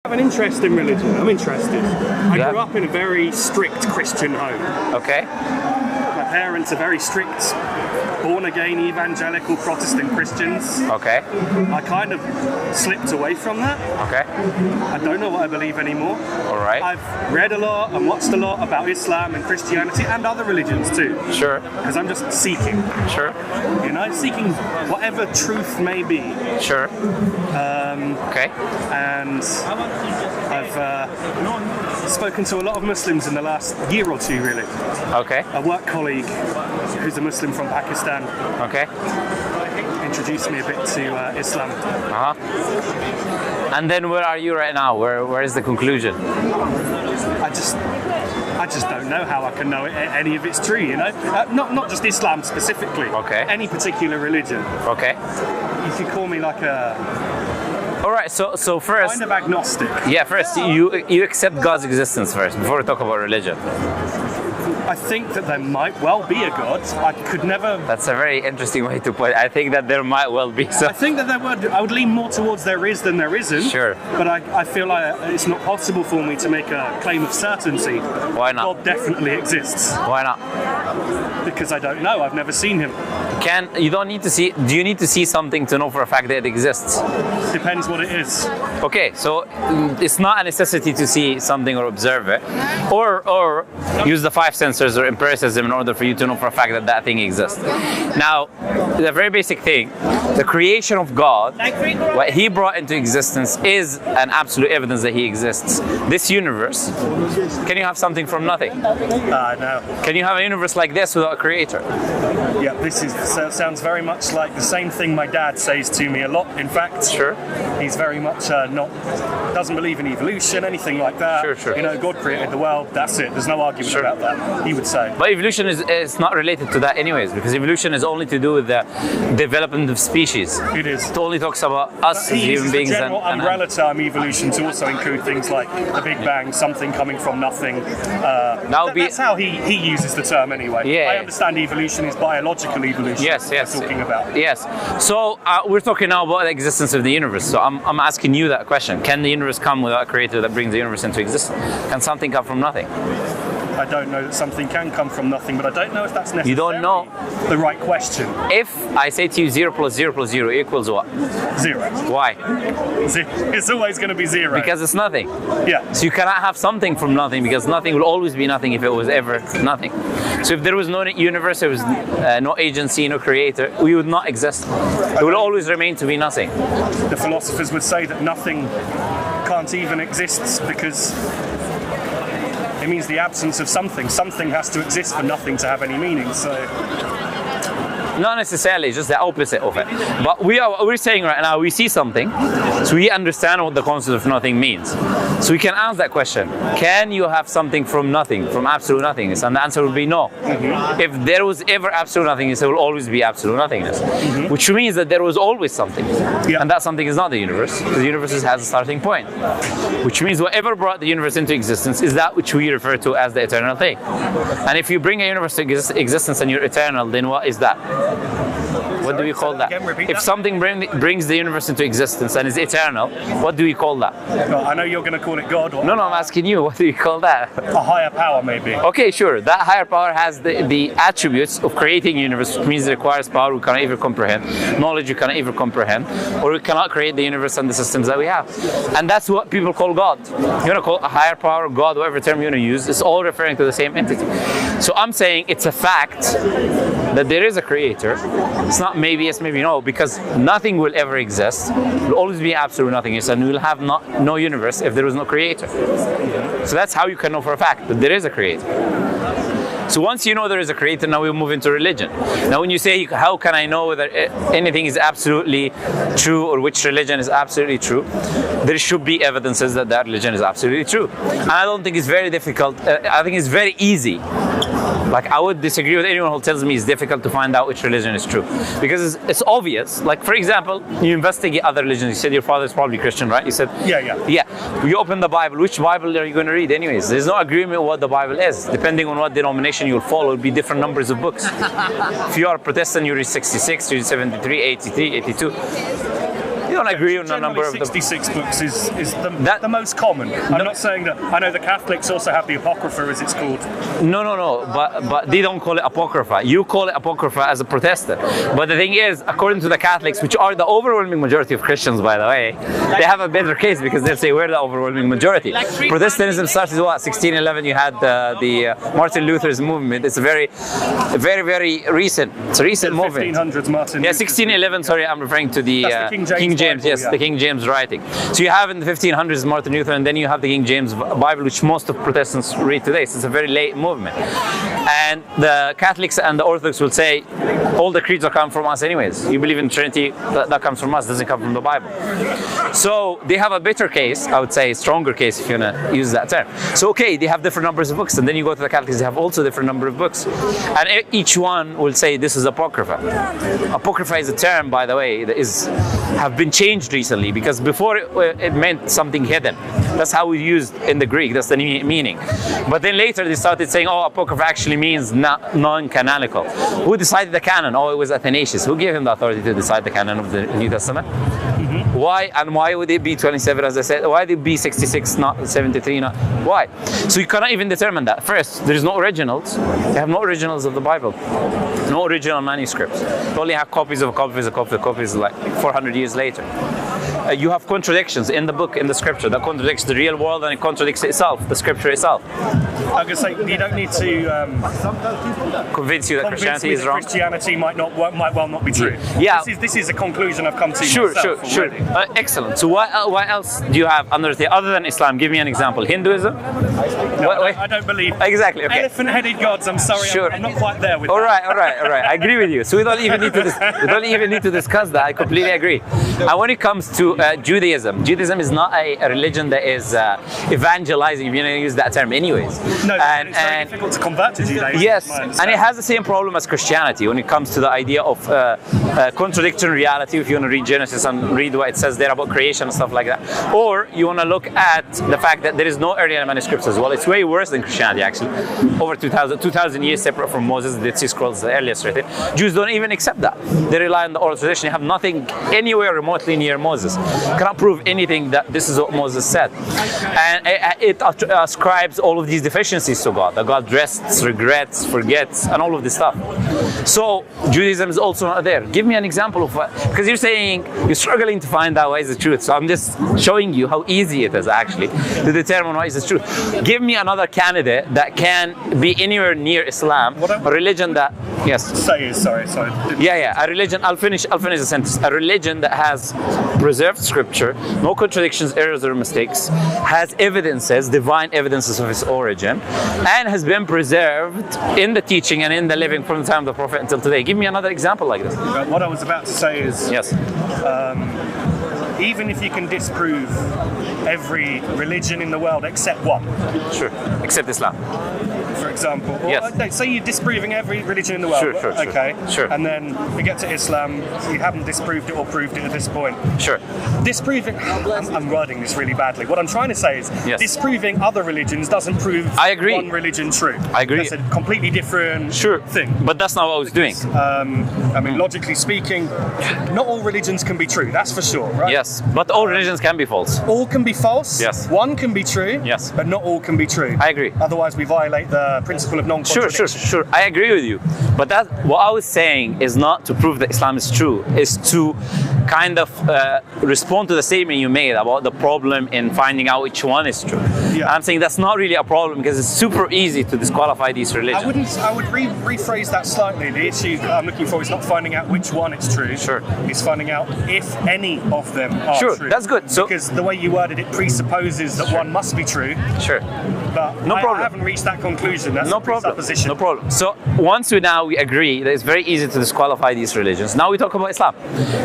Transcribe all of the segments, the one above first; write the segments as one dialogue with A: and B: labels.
A: I have an interest in religion. I'm interested. I grew up in a very strict Christian home.
B: Okay.
A: My parents are very strict, born-again, evangelical, Protestant Christians.
B: Okay.
A: I kind of slipped away from that.
B: Okay.
A: I don't know what I believe anymore.
B: All right.
A: I've read a lot and watched a lot about Islam and Christianity and other religions too.
B: Sure.
A: Because I'm just seeking.
B: Sure.
A: You know, seeking whatever truth may be.
B: Sure. Okay.
A: And I've spoken to a lot of Muslims in the last year or two, really.
B: Okay.
A: A work colleague who's a Muslim from Pakistan
B: Okay.
A: introduced me a bit to Islam.
B: And then where are you right now? Where is the conclusion?
A: I just don't know how I can know any of it's true, you know? Not just Islam specifically.
B: Okay.
A: Any particular religion.
B: Okay.
A: You could call me like a
B: All right. So first,
A: kind of agnostic.
B: yeah. First, you accept God's existence first before we talk about religion.
A: I think that there might well be a God. I could never.
B: That's a very interesting way to put it. I think that there might well be. So
A: I think that I would lean more towards there is than there isn't.
B: Sure.
A: But I feel like it's not possible for me to make a claim of certainty.
B: Why not?
A: God definitely exists.
B: why not?
A: Because I don't know. I've never seen him.
B: You don't need to see? Do you need to see something to know for a fact that it exists?
A: Depends what it is.
B: Okay, so it's not a necessity to see something or observe it, or use the five senses or empiricism in order for you to know for a fact that that thing exists. Now, the very basic thing, the creation of God, what He brought into existence is an absolute evidence that He exists. This universe, can you have something from nothing?
A: No.
B: Can you have a universe like this without a creator?
A: Yeah, sounds very much like the same thing my dad says to me a lot. In fact,
B: Sure.
A: He's very much doesn't believe in evolution, anything like that.
B: Sure.
A: You know, God created the world. That's it. There's no argument about that. He would say.
B: But evolution is not related to that anyways, because evolution is only to do with the development of species.
A: It is.
B: It only talks about us as
A: He
B: human
A: uses
B: beings
A: the general
B: and
A: umbrella term evolution to also include things like the Big Bang, something coming from nothing. That's how he uses the term anyway.
B: Yeah.
A: I understand evolution is biological evolution.
B: Yes.
A: We're talking about.
B: Yes. So we're talking now about the existence of the universe. So I'm asking you that question. Can the universe come without a creator that brings the universe into existence? Can something come from nothing?
A: I don't know that something can come from nothing, but I don't know if that's necessarily
B: You don't know?
A: the right question.
B: If I say to you 0 plus 0 plus 0 equals what?
A: 0.
B: Why?
A: It's always going to be 0.
B: Because it's nothing.
A: Yeah.
B: So you cannot have something from nothing, because nothing will always be nothing if it was ever nothing. So if there was no universe, there was no agency, no creator, we would not exist. It will always remain to be nothing.
A: The philosophers would say that nothing can't even exist because it means the absence of something. Something has to exist for nothing to have any meaning. So
B: Not necessarily, just the opposite of it. But we're saying right now, we see something, so we understand what the concept of nothing means. So we can ask that question: can you have something from nothing, from absolute nothingness? And the answer would be no. If there was ever absolute nothingness, there will always be absolute nothingness, which means that there was always something, and that something is not the universe, because the universe has a starting point. Which means whatever brought the universe into existence is that which we refer to as the eternal thing. And if you bring a universe to existence and you're eternal, then what is that? What do we call that? If something brings the universe into existence and is eternal, what do we call that?
A: Well, I know you're going to call it God. Or
B: No, I'm asking you, what do you call that?
A: a higher power, maybe.
B: Okay, sure. That higher power has the attributes of creating a universe, which means it requires power we cannot even comprehend, knowledge we cannot even comprehend, or we cannot create the universe and the systems that we have. And that's what people call God. You want to call it a higher power, God, whatever term you want to use, it's all referring to the same entity. So I'm saying it's a fact that there is a creator. It's not maybe yes, maybe no, because nothing will ever exist. It will always be absolute nothingness, and we will have no universe if there was no creator. So that's how you can know for a fact that there is a creator. So once you know there is a creator, now we'll move into religion. Now when you say, how can I know whether anything is absolutely true or which religion is absolutely true, there should be evidences that that religion is absolutely true. And I don't think it's very difficult. I think it's very easy. Like, I would disagree with anyone who tells me it's difficult to find out which religion is true. Because it's obvious. Like, for example, you investigate other religions. You said your father is probably Christian, right? You said, yeah. You open the Bible. Which Bible are you going to read anyways? There's no agreement what the Bible is. Depending on what denomination you'll follow, it'll be different numbers of books. If you are a Protestant, you read 66, you read 73, 83, 82. don't agree on a
A: Generally,
B: number of them.
A: 66 books is the most common. I'm not saying that. I know the Catholics also have the Apocrypha, as it's called.
B: No. But they don't call it Apocrypha. You call it Apocrypha as a Protestant. But the thing is, according to the Catholics, which are the overwhelming majority of Christians, by the way, they have a better case because they'll say we're the overwhelming majority. Protestantism started what? 1611. You had the Martin Luther's movement. It's a very recent. It's a recent movement.
A: 1500s Martin.
B: Yeah, 1611. Sorry, I'm referring to the King James.
A: Bible,
B: yes,
A: yeah.
B: the King James writing. So you have in the 1500s Martin Luther, and then you have the King James Bible, which most of Protestants read today. So it's a very late movement. And the Catholics and the Orthodox will say all the creeds are come from us anyways. You believe in Trinity, that comes from us, doesn't come from the Bible. So they have a better case, I would say, stronger case if you want to use that term. So okay, they have different numbers of books, and then you go to the Catholics, they have also different number of books. And each one will say this is Apocrypha. Apocrypha is a term, by the way, that have been changed recently, because before it meant something hidden. That's how we used in the Greek, that's the meaning. But then later they started saying, oh, Apocrypha actually means non-canonical. Who decided the canon? Oh, it was Athanasius. Who gave him the authority to decide the canon of the New Testament? Why? And why would it be 27, as I said? Why would it be 66, not 73? Not? Why? So you cannot even determine that. First, there is no originals. They have no originals of the Bible. No original manuscripts. They only have copies of copies like 400 years later. You have contradictions in the book, in the scripture, that contradicts the real world and it contradicts itself, the scripture itself.
A: I'm going to say, you don't need to
B: convince you that Christianity is wrong.
A: Christianity might well not be true.
B: Yeah.
A: This is a conclusion I've come to
B: Sure. Excellent. So what else do you have under the, other than Islam? Give me an example. Hinduism?
A: No, I don't believe.
B: Exactly. Okay.
A: Elephant-headed gods. I'm sorry.
B: Sure.
A: I'm not quite there with that.
B: All right. I agree with you. So we don't even need to discuss that. I completely agree. And when it comes to Judaism is not a religion that is evangelizing, if you know, use that term anyways.
A: No, it's very difficult to convert to Judaism.
B: Yes, and it has the same problem as Christianity when it comes to the idea of contradicting reality. If you want to read Genesis and read what it says there about creation and stuff like that, or you want to look at the fact that there is no earlier manuscripts as well. It's way worse than Christianity actually. Over 2,000 years separate from Moses, the Dead Sea Scrolls, the earliest written. Jews don't even accept that. They rely on the oral tradition. They have nothing anywhere remotely near Moses. Cannot prove anything that this is what Moses said. And it ascribes all of these deficiencies to God. That God rests, regrets, forgets, and all of this stuff. So Judaism is also not there. Give me an example of what, because you're saying you're struggling to find out what is the truth. So I'm just showing you how easy it is actually to determine what is the truth. Give me another candidate that can be anywhere near Islam, a religion that, yes.
A: Sorry.
B: Yeah, a religion, I'll finish the sentence. A religion that has preserved scripture, no contradictions, errors, or mistakes, has evidences, divine evidences of its origin, and has been preserved in the teaching and in the living from the time of the Prophet until today. Give me another example like this.
A: What I was about to say is,
B: yes.
A: Even if you can disprove every religion in the world except one.
B: Sure, except Islam.
A: For example. Or,
B: yes.
A: Say you're disproving every religion in the world.
B: Sure.
A: Okay.
B: Sure.
A: And then we get to Islam, you haven't disproved it or proved it at this point.
B: Sure.
A: Disproving, I'm wording this really badly. What I'm trying to say is, disproving other religions doesn't prove one religion true.
B: I agree.
A: That's a completely different thing.
B: But that's not what I was doing.
A: I mean, logically speaking, not all religions can be true, that's for sure, right?
B: Yes, but all religions can be false.
A: All can be false.
B: Yes.
A: One can be true.
B: Yes.
A: But not all can be true.
B: I agree.
A: Otherwise, we violate the principle of non-contradiction.
B: Sure. I agree with you. But what I was saying is not to prove that Islam is true. Is to kind of respond to the statement you made about the problem in finding out which one is true.
A: Yeah.
B: I'm saying that's not really a problem because it's super easy to disqualify these religions.
A: I would rephrase that slightly. The issue I'm looking for is not finding out which one is true.
B: Sure.
A: It's finding out if any of them are true.
B: Sure, that's good. So,
A: because the way you worded it presupposes that one must be true.
B: Sure.
A: But
B: no problem.
A: I haven't reached that conclusion. That's
B: no problem.
A: presupposition.
B: No problem. So once we agree that it's very easy to disqualify these religions, now we talk about Islam.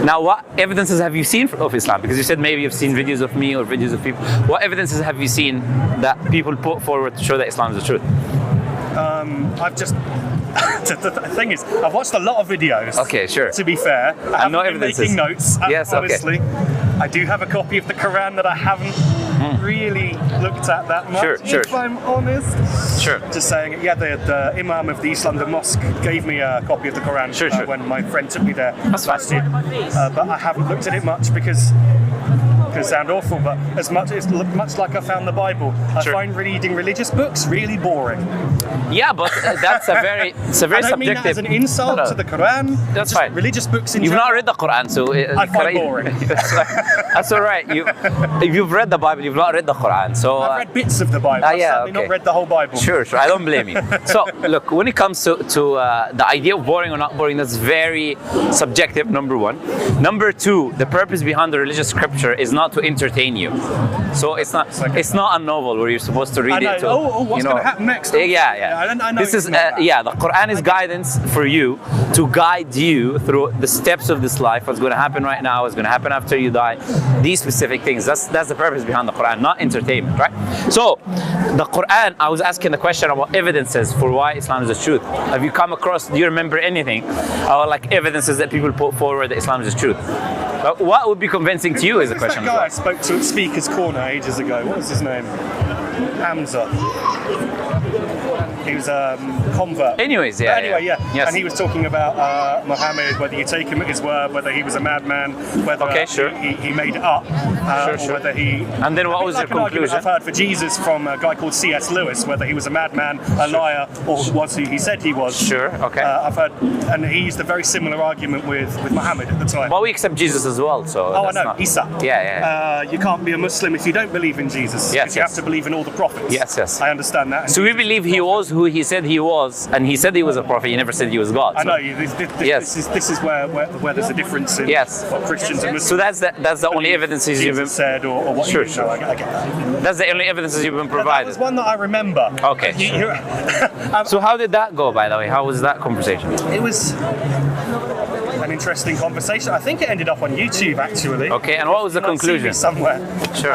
B: Now, what evidences have you seen of Islam? Because you said maybe you've seen videos of me or videos of people. What evidences have you seen that people put forward to show that Islam is the truth?
A: I've just... the thing is, I've watched a lot of videos.
B: Okay, sure.
A: To be fair, I haven't been making notes.
B: Yes,
A: honestly.
B: Okay.
A: I do have a copy of the Quran that I haven't really looked at that much, if I'm honest.
B: Sure.
A: Just saying, yeah, the Imam of the East London Mosque gave me a copy of the Quran
B: Sure.
A: when my friend took me there
B: That's
A: last
B: fine.
A: year. But I haven't looked at it much because it sound awful, but it's much like I found the Bible. I
B: Sure.
A: find reading religious books really boring.
B: Yeah, but that's a very
A: I don't mean that as an insult
B: No.
A: to the Quran.
B: That's
A: just
B: fine.
A: Religious books in
B: You've
A: general.
B: not read the Quran, so
A: I find boring.
B: That's all right. If you've read the Bible, you've not read the Quran. So
A: I've read bits of the Bible. I've
B: yeah,
A: certainly
B: okay.
A: not read the whole Bible.
B: Sure. I don't blame you. So, look, when it comes to the idea of boring or not boring, that's very subjective, number one. Number two, the purpose behind the religious scripture is not to entertain you. So it's not a novel where you're supposed to read
A: I know.
B: it to,
A: what's going to happen next?
B: Yeah.
A: I know
B: This
A: it's
B: is
A: not that.
B: the Quran is guidance for you to guide you through the steps of this life. What's going to happen right now? What's going to happen after you die? These specific things. That's the purpose behind the Quran, not entertainment, right? So the Quran. I was asking the question about evidences for why Islam is the truth. Have you come across? Do you remember anything, like evidences that people put forward that Islam is the truth? But what would be convincing to you is the
A: Who's
B: question.
A: that guy I spoke to at Speaker's Corner ages ago? What was his name? Hamza. He was a convert.
B: Anyways, yeah.
A: But anyway, yeah.
B: Yes.
A: And he was talking about Muhammad, whether you take him at his word, whether he was a madman, whether he made it up, or whether he...
B: And then what was your
A: an argument
B: conclusion?
A: I've heard for Jesus from a guy called C.S. Lewis, whether he was a madman, a liar, or was who he said he was.
B: Sure, okay.
A: I've heard, and he used a very similar argument with Muhammad at the time.
B: Well, we accept Jesus as well, so...
A: Oh, I know, Isa.
B: Yeah.
A: You can't be a Muslim if you don't believe in Jesus.
B: Yes,
A: You have to believe in all the prophets.
B: Yes.
A: I understand that.
B: So we believe he was who he said he was, and he said he was a prophet. He never said he was God.
A: I
B: So.
A: know. This is where there's a difference in what Christians and Muslims.
B: So that's the only evidences you've been
A: said, or what
B: Sure,
A: you
B: sure.
A: know, I get that.
B: That's the only evidences you've been
A: That
B: provided.
A: was one that I remember.
B: Okay. So how did that go, by the way? How was that conversation?
A: It was an interesting conversation. I think it ended up on YouTube, actually.
B: Okay, and what was the
A: It's on
B: conclusion?
A: TV somewhere.
B: Sure.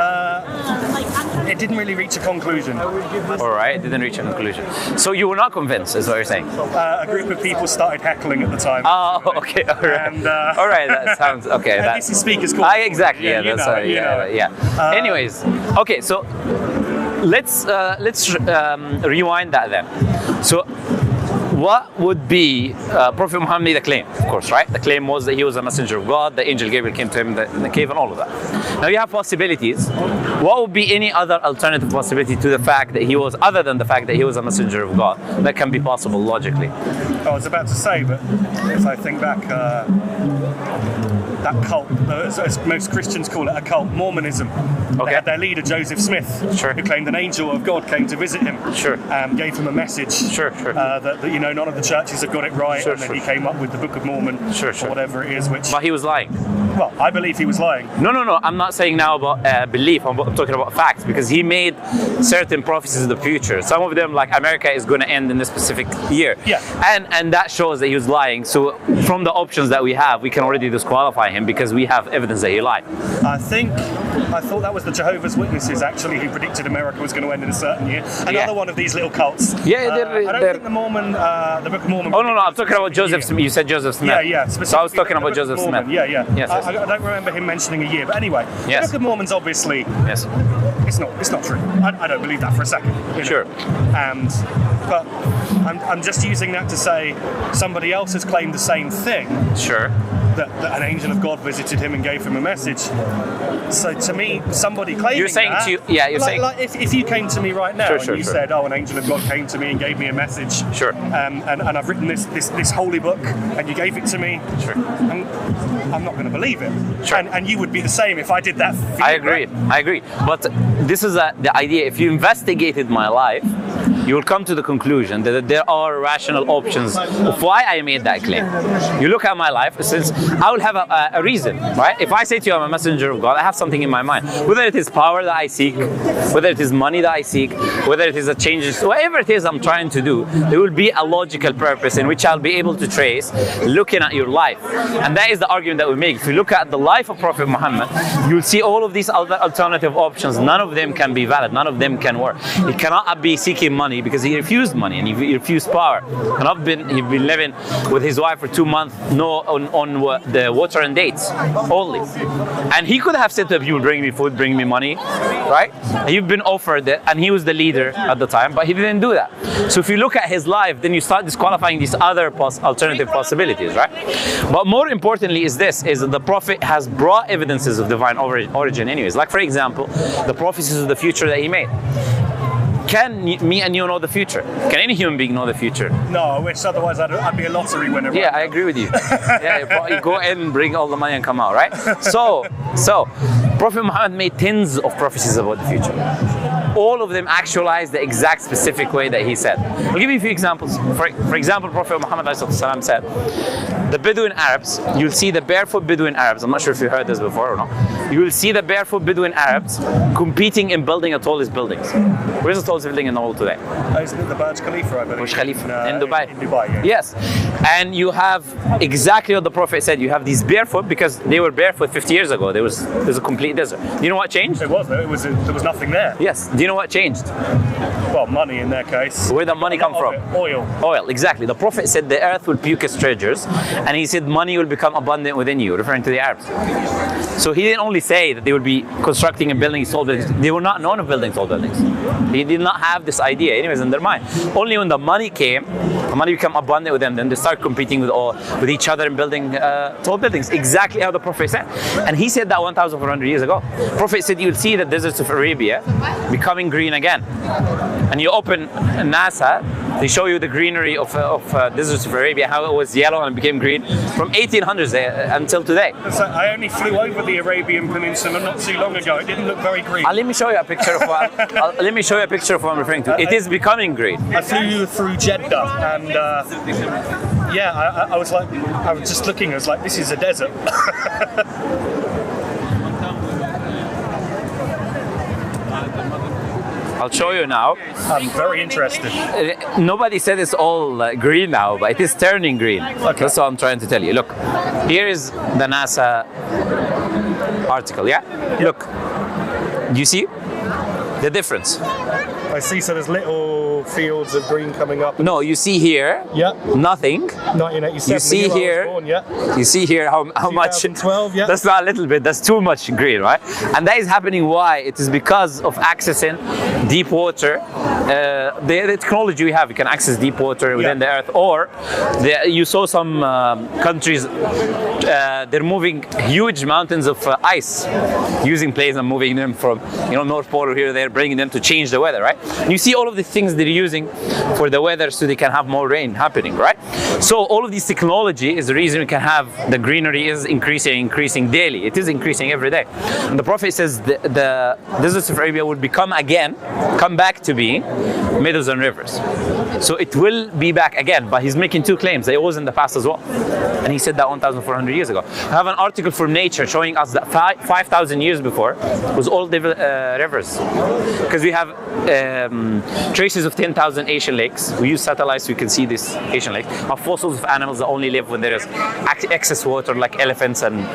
A: It didn't really reach a conclusion.
B: All right, it didn't reach a conclusion. So you were not convinced, is what you're saying?
A: A group of people started heckling at the time.
B: Oh, okay, all right.
A: And,
B: all right, that sounds okay.
A: And this is Speaker's Corner.
B: Exactly.
A: Yeah,
B: Yeah,
A: you
B: that's
A: know it, you know it.
B: Anyways, okay, so let's rewind that then. So what would be Prophet Muhammad made a claim, of course, right? The claim was that he was a messenger of God, the angel Gabriel came to him in the cave and all of that. Now you have possibilities. What would be any other alternative possibility to the fact that he was, other than the fact that he was a messenger of God, that can be possible logically?
A: I was about to say, but if I think back, that cult, as most Christians call it, a cult, Mormonism. They
B: Okay.
A: had their leader, Joseph Smith,
B: Sure.
A: who claimed an angel of God came to visit him.
B: Sure.
A: Gave him a message.
B: Sure.
A: That none of the churches have got it right,
B: Sure,
A: and then
B: sure.
A: he came up with the Book of Mormon,
B: Sure.
A: or whatever it is, which,
B: But he was lying.
A: well, I believe he was lying.
B: No. I'm not saying now about belief. I'm talking about facts, because he made certain prophecies of the future. Some of them, like America is going to end in this specific year.
A: Yeah.
B: And that shows that he was lying. So from the options that we have, we can already disqualify him because we have evidence that he lied.
A: I thought that was the Jehovah's Witnesses, actually, who predicted America was going to end in a certain year. Another one of these little cults.
B: Yeah,
A: I don't think the Book of Mormon.
B: Oh no, I'm talking about Joseph Smith. You said Joseph Smith.
A: Yeah.
B: So I was talking
A: the
B: about
A: Book of
B: Joseph
A: Mormon.
B: Smith.
A: Yeah.
B: Yes.
A: I don't remember him mentioning a year, but anyway,
B: Yes.
A: the Book of Mormon's obviously
B: Yes.
A: it's not true. I don't believe that for a second. You know?
B: Sure.
A: But I'm just using that to say somebody else has claimed the same thing.
B: Sure.
A: That an angel of God visited him and gave him a message. So to me, somebody claiming
B: You're saying
A: that,
B: you're saying.
A: like if you came to me right now
B: Sure,
A: and you said, "Oh, an angel of God came to me and gave me a message,"
B: Sure.
A: and I've written this holy book and you gave it to me,
B: Sure.
A: I'm not going to believe it.
B: Sure.
A: And you would be the same if I did that. For
B: I
A: you,
B: agree.
A: right?
B: I agree. But this is the idea. If you investigated my life, you will come to the conclusion that there are rational options of why I made that claim. You look at my life, since I will have a reason, right? If I say to you I'm a messenger of God, I have something in my mind. Whether it is power that I seek, whether it is money that I seek, whether it is a change, whatever it is I'm trying to do, there will be a logical purpose in which I'll be able to trace looking at your life. And that is the argument that we make. If you look at the life of Prophet Muhammad, you'll see all of these other alternative options. None of them can be valid. None of them can work. You cannot be seeking money. money because he refused money and he refused power. And he's been living with his wife for 2 months, on the water and dates only. And he could have said to people, bring me food, bring me money, right? He'd been offered it, and he was the leader at the time, but he didn't do that. So if you look at his life, then you start disqualifying these other alternative possibilities, right? But more importantly is this, is that the Prophet has brought evidences of divine origin anyways. Like for example, the prophecies of the future that he made. Can me and you know the future? Can any human being know the future?
A: No, I wish, otherwise I'd be a lottery winner.
B: Yeah, I agree with you. Yeah, you go in, bring all the money and come out, right? So Prophet Muhammad made tens of prophecies about the future. All of them actualized the exact specific way that he said. I'll give you a few examples. For example, Prophet Muhammad said, the Bedouin Arabs, you'll see the barefoot Bedouin Arabs, I'm not sure if you heard this before or not, you will see the barefoot Bedouin Arabs competing in building the tallest buildings. Where's the tallest building in the world today?
A: Isn't it the Burj Khalifa, I believe?
B: Burj Khalifa, in Dubai.
A: In Dubai, yeah.
B: Yes, and you have exactly what the Prophet said. You have these barefoot because they were barefoot 50 years ago. There was a complete desert. Do you know what changed?
A: There was nothing there.
B: Yes. Do you know what changed?
A: Well, money in their case.
B: Where did the money come from?
A: Oil.
B: Oil, exactly. The Prophet said the earth will puke its treasures, and he said money will become abundant within you, referring to the Arabs. So he didn't only say that they would be constructing and building tall buildings. They were not known of building tall buildings. He did not have this idea anyways in their mind. Only when the money came, the money became abundant with them, then they start competing with each other and building tall buildings. Exactly how the Prophet said. And he said that 1,400 years ago. Prophet said you'll see the deserts of Arabia becoming green again. And you open NASA, they show you the greenery of deserts of Arabia, how it was yellow and became green from 1800s until today.
A: So I only flew over the Arabian Peninsula not too long ago. It didn't look very green.
B: Let me show you a picture of what I'm referring to. It is becoming green.
A: I flew through Jeddah, and I was just looking. I was like, this is a desert.
B: I'll show you now.
A: I'm very interested.
B: Nobody said it's all green now, but it is turning green. Okay. That's what I'm trying to tell you. Look, here is the NASA article, yeah? Look, do you see the difference?
A: I see, so there's little fields of green coming up.
B: No, you see here, nothing.
A: 1987,
B: you see here,
A: born,
B: you see here how much,
A: 2012, yeah.
B: That's not a little bit, that's too much green, right? And that is happening why? It is because of accessing deep water. The technology we have, you can access deep water within the earth, or you saw some countries, they're moving huge mountains of ice, using planes and moving them from North Pole here, they're bringing them to change the weather, right? You see all of the things they're using for the weather so they can have more rain happening, right? So all of this technology is the reason we can have the greenery is increasing daily. It is increasing every day. And the Prophet says the deserts of Arabia will come back to being meadows and rivers. So it will be back again, but he's making two claims. They was in the past as well. And he said that 1,400 years ago. I have an article from Nature showing us that 5,000 years before was all rivers. Because we have traces of 10,000 Asian lakes. We use satellites so we can see these Asian lakes. Of fossils of animals that only live when there is excess water, like elephants and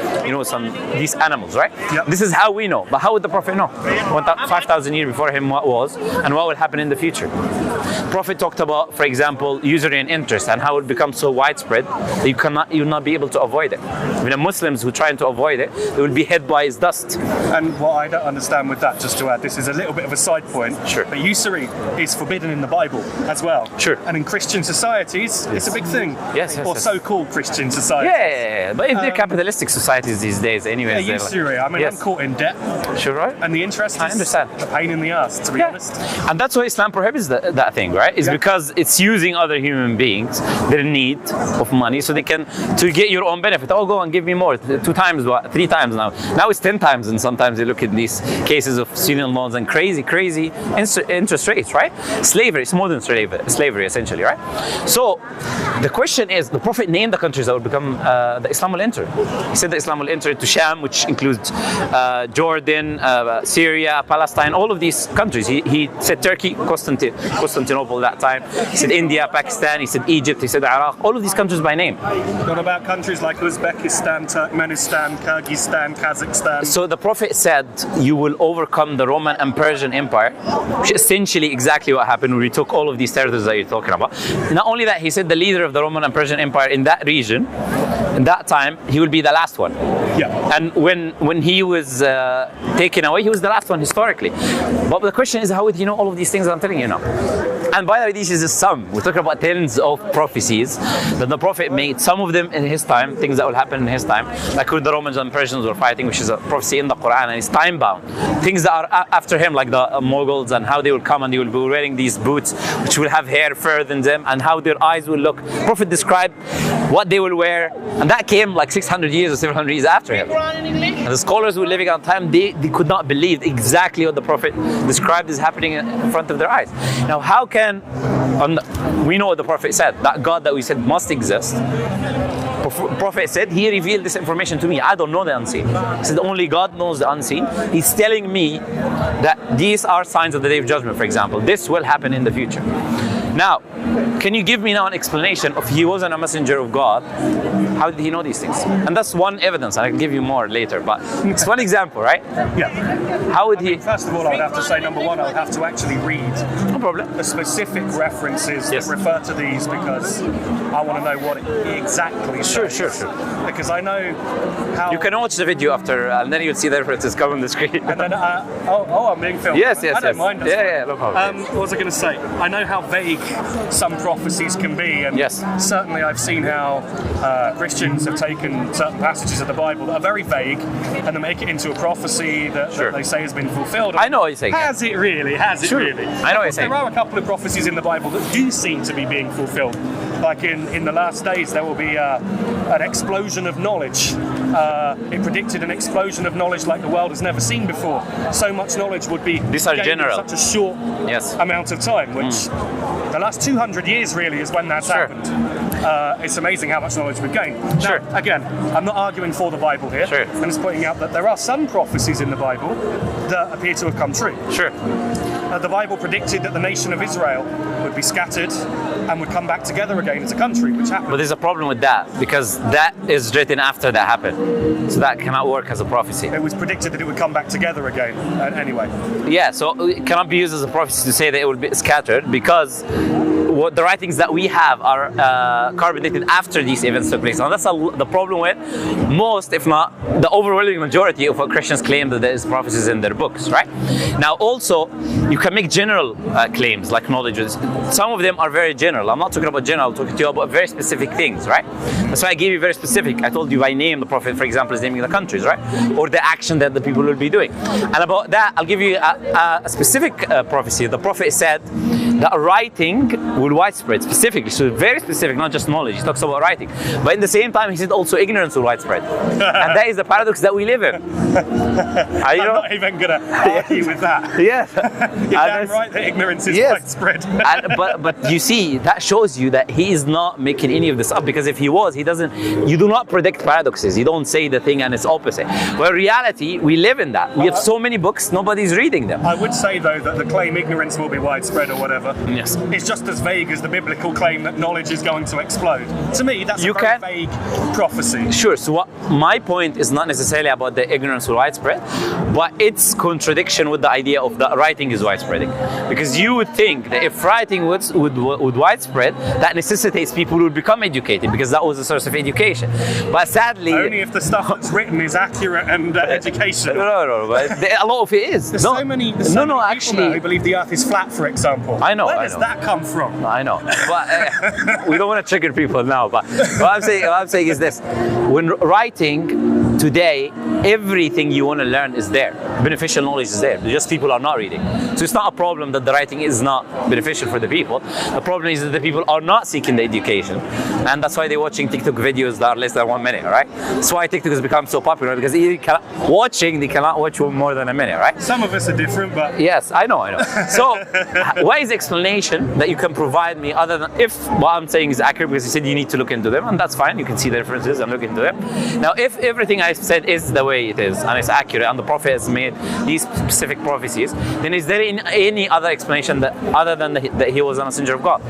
B: these animals, right? Yep. This is how we know. But how would the Prophet know? 5,000 years before him what was and what will happen in the future. Prophet talked about, for example, usury and interest and how it becomes so widespread that you will not be able to avoid it. Even the Muslims who try to avoid it, they will be hit by its dust.
A: And what I don't understand with that, just to add, this is a little bit of a side point,
B: sure.
A: But usury is forbidden in the Bible as well.
B: Sure.
A: And in Christian societies, it's a big thing.
B: Yes.
A: Or so-called Christian societies.
B: Yeah. But if they're capitalistic societies these days, anyway.
A: Yeah, usury. I mean, I'm caught in debt.
B: Sure, right?
A: And the interest is a pain in the ass, to be honest.
B: And that's why Islam prohibits that thing, right? It's because it's using other human beings, their need of money, so they can, to get your own benefit. Oh, go and give me more. 2 times, 3 times now. Now it's 10 times, and sometimes you look at these cases of student loans and crazy interest rates, right? Slavery, it's modern slavery, essentially, right? So The question is, the Prophet named the countries that would become the Islam will enter. He said that Islam will enter into Sham, which includes Jordan, Syria, Palestine, all of these countries. He said Turkey, Constantinople that time. He said India, Pakistan. He said Egypt. He said Iraq. All of these countries by name.
A: What about countries like Uzbekistan, Turkmenistan, Kyrgyzstan, Kazakhstan?
B: So the Prophet said, you will overcome the Roman and Persian Empire, which is essentially exactly what happened when we took all of these territories that you're talking about. Not only that, he said the leader of the Roman and Persian Empire in that region, in that time, he will be the last one.
A: Yeah.
B: And when he was taken away, he was the last one historically. But the question is, how would he know all of these things that I'm telling you now? And by the way, this is just some. We're talking about tens of prophecies that the Prophet made, some of them in his time, things that will happen in his time, like when the Romans and Persians were fighting, which is a prophecy in the Quran, and it's time bound. Things that are after him, like the Mughals, and how they will come and they will be wearing these boots, which will have hair further than them, and how their eyes will look. The Prophet described what they will wear, and that came like 600 years or 700 years after him. And the scholars who were living at the time, they could not believe exactly what the Prophet described is happening in front of their eyes. Now, how can, we know what the Prophet said, that God that we said must exist. Prophet said, he revealed this information to me. I don't know the unseen. He said, only God knows the unseen. He's telling me that these are signs of the Day of Judgment, for example. This will happen in the future. Now, can you give me now an explanation if he wasn't a messenger of God, how did he know these things? And that's one evidence, and I can give you more later, but it's one example, right?
A: Yeah.
B: How would he?
A: First of all, I would have to say, number one, I would have to actually read
B: No problem.
A: the specific references
B: Yes.
A: that refer to these, because I want to know what it exactly says.
B: Sure.
A: Because I know how...
B: You can watch the video after, and then you'll see the references come on the screen.
A: And then, I'm being filmed.
B: Yes.
A: I don't mind. That's fine.
B: Yeah, no problem.
A: What was I going to say? I know how vague some prophecies can be, and
B: Yes.
A: certainly I've seen how Christians have taken certain passages of the Bible that are very vague, and they make it into a prophecy that they say has been fulfilled.
B: I know what you're saying.
A: Has it really? Has it really?
B: I know what you're saying.
A: There are a couple of prophecies in the Bible that do seem to be being fulfilled. Like in the last days, there will be an explosion of knowledge. It predicted an explosion of knowledge like the world has never seen before. So much knowledge would be
B: These are
A: gained
B: general.
A: in such a short amount of time, which the last 200 years really is when that's happened. It's amazing how much knowledge we've gained. Now, again, I'm not arguing for the Bible here. I'm just pointing out that there are some prophecies in the Bible that appear to have come true. The Bible predicted that the nation of Israel would be scattered and would come back together again as a country, which happened.
B: But there's a problem with that, because that is written after that happened. So that cannot work as a prophecy.
A: It was predicted that it would come back together again, anyway.
B: Yeah, so it cannot be used as a prophecy to say that it will be scattered, because what the writings that we have are carbon dated after these events took place. Now that's the problem with most, if not the overwhelming majority of what Christians claim that there is prophecies in their books, right? Now also, you can make general claims like knowledge. Some of them are very general. I'm not talking about general, I'm talking to you about very specific things, right? That's why I gave you very specific. I told you by name, the Prophet, for example, is naming the countries, right? Or the action that the people will be doing. And about that, I'll give you a specific prophecy. The Prophet said that writing will widespread, specifically, so very specific, not just knowledge. He talks about writing. But in the same time, he said also ignorance will widespread. And that is the paradox that we live in.
A: I'm not even going to argue with that.
B: Yeah.
A: You're damn right that ignorance is widespread.
B: But you see, that shows you that he is not making any of this up, because if he was, he doesn't, you do not predict paradoxes. You don't say the thing and it's opposite. Well, in reality, we live in that. We have so many books, nobody's reading them.
A: I would say, though, that the claim ignorance will be widespread or whatever, it's just as vague as the biblical claim that knowledge is going to explode. To me, that's a very vague prophecy.
B: Sure, so what my point is not necessarily about the ignorance will widespread, but it's contradiction with the idea of the writing is widespreading. Because you would think that if writing would widespread, that necessitates people would become educated, because that was a source of education. But sadly...
A: Only if the stuff that's written is accurate and educational.
B: No, but a lot of it is.
A: There's so many people
B: actually,
A: who believe the earth is flat, for example.
B: I know.
A: Where does that come from?
B: I know. But we don't want to trigger people now. But what I'm saying is this: when writing today, everything you want to learn is there. Beneficial knowledge is there. Just people are not reading. So it's not a problem that the writing is not beneficial for the people. The problem is that the people are not seeking the education. And that's why they're watching TikTok videos that are less than 1 minute, right? That's why TikTok has become so popular, because they cannot watch more than a minute, right?
A: Some of us are different, but...
B: Yes, I know. So, what is the explanation that you can provide me other than if what I'm saying is accurate, because you said you need to look into them, and that's fine, you can see the differences and look into them. Now, if everything I said is the way it is, and it's accurate, and the Prophet has made these specific prophecies, then is there any other explanation that other than that he was a messenger of God?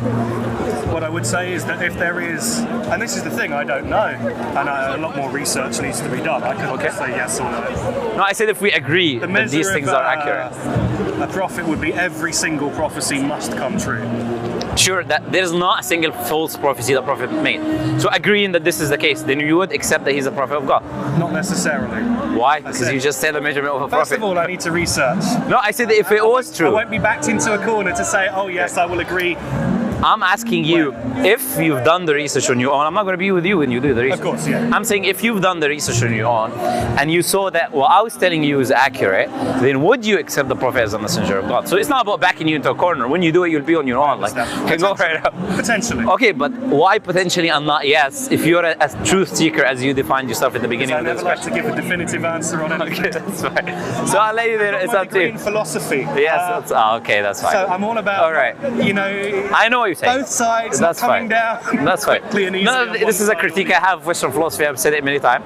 A: What I would say is that if there is, and this is the thing, I don't know, and a lot more research needs to be done. I couldn't say yes or no.
B: No, I said if we agree that these things are accurate.
A: A prophet would be every single prophecy must come true.
B: Sure, that there is not a single false prophecy that Prophet made. So agreeing that this is the case, then you would accept that he's a prophet of God?
A: Not necessarily.
B: Why? Because you just said the measurement of a prophet.
A: First of all, I need to research.
B: No, I said that if it was true.
A: I won't be backed into a corner to say, oh yes, I will agree.
B: I'm asking you, if you've done the research on your own, I'm not going to be with you when you do the research.
A: Of course, yeah.
B: I'm saying if you've done the research on your own, and you saw that what I was telling you is accurate, then would you accept the Prophet as a messenger of God? So it's not about backing you into a corner. When you do it, you'll be on your own. Like, can go right up.
A: Potentially.
B: Okay, but why potentially and not yes, if you're a truth seeker as you defined yourself at the beginning of this
A: question? I never like to give a definitive answer on anything.
B: Okay, that's fine. So I'll let you there. It's up to you.
A: In philosophy.
B: Yes, okay, that's fine.
A: So I'm all about,
B: all right.
A: You know,
B: I know what you're saying.
A: Both sides.
B: That's
A: coming
B: fine.
A: Down.
B: That's fine.
A: No,
B: this is a critique I have of Western philosophy. I've said it many times,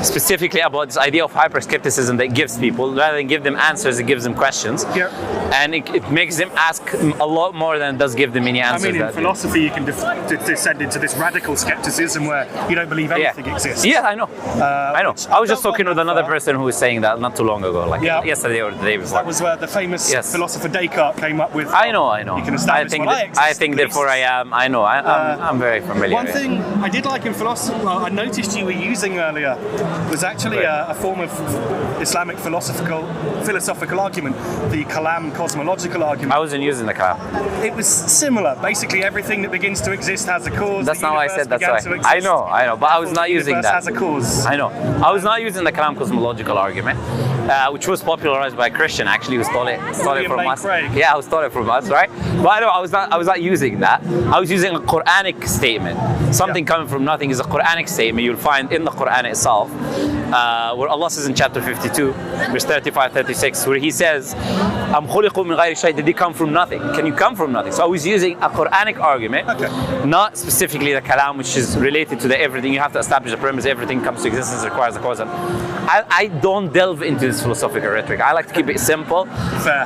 B: specifically about this idea of hyper-skepticism that gives people, rather than give them answers, it gives them questions.
A: Yep.
B: And it makes them ask a lot more than it does give them any answers.
A: I mean, in philosophy, you can descend into this radical skepticism where you don't believe anything exists.
B: Yeah, I know. I know. I was just talking with another person who was saying that not too long ago, like yesterday or the day before.
A: That was where the famous philosopher Descartes came up with.
B: I know.
A: You can establish
B: I think therefore I am. I know. I'm very familiar.
A: One thing I did like in philosophy, well, I noticed you were using earlier, was actually a form of Islamic philosophical argument, the Kalam cosmological argument.
B: I wasn't using the Kalam.
A: It was similar. Basically, everything that begins to exist has a cause.
B: That's not what I said. That's why. I know. But I was not using that.
A: Has a cause.
B: I know. I was not using the Kalam cosmological argument, which was popularized by a Christian. Actually, who stole it from us. Yeah, who stole it from us, right? But I know I was not using that. I was using a Quranic statement. Something coming from nothing is a Quranic statement you'll find in the Quran itself, where Allah says in chapter 52, verse 35-36, where He says, "Am khuliqu min ghayri shay." Did they come from nothing? Can you come from nothing? So I was using a Quranic argument, not specifically the Kalam, which is related to the everything. You have to establish a premise. Everything comes to existence requires a cause. I don't delve into this philosophical rhetoric. I like to keep it simple,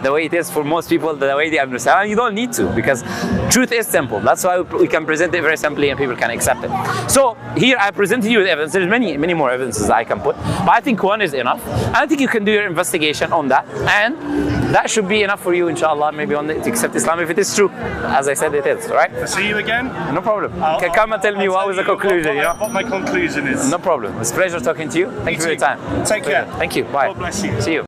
B: the way it is for most people, the way they understand. And you don't need to, because truth is simple. That's why we can present it very simply and people can accept it. So here I presented you with evidence. There's many more evidences that I can put, but I think one is enough. And I think you can do your investigation on that, and that should be enough for you, inshallah, maybe to accept Islam if it is true. As I said, it is, right?
A: I'll see you again?
B: No problem. You can come and tell me what was the conclusion,
A: what my conclusion is.
B: No problem. It's a pleasure talking to you. Thank you for your time.
A: Take care.
B: Thank you. Bye.
A: God bless you.
B: See you.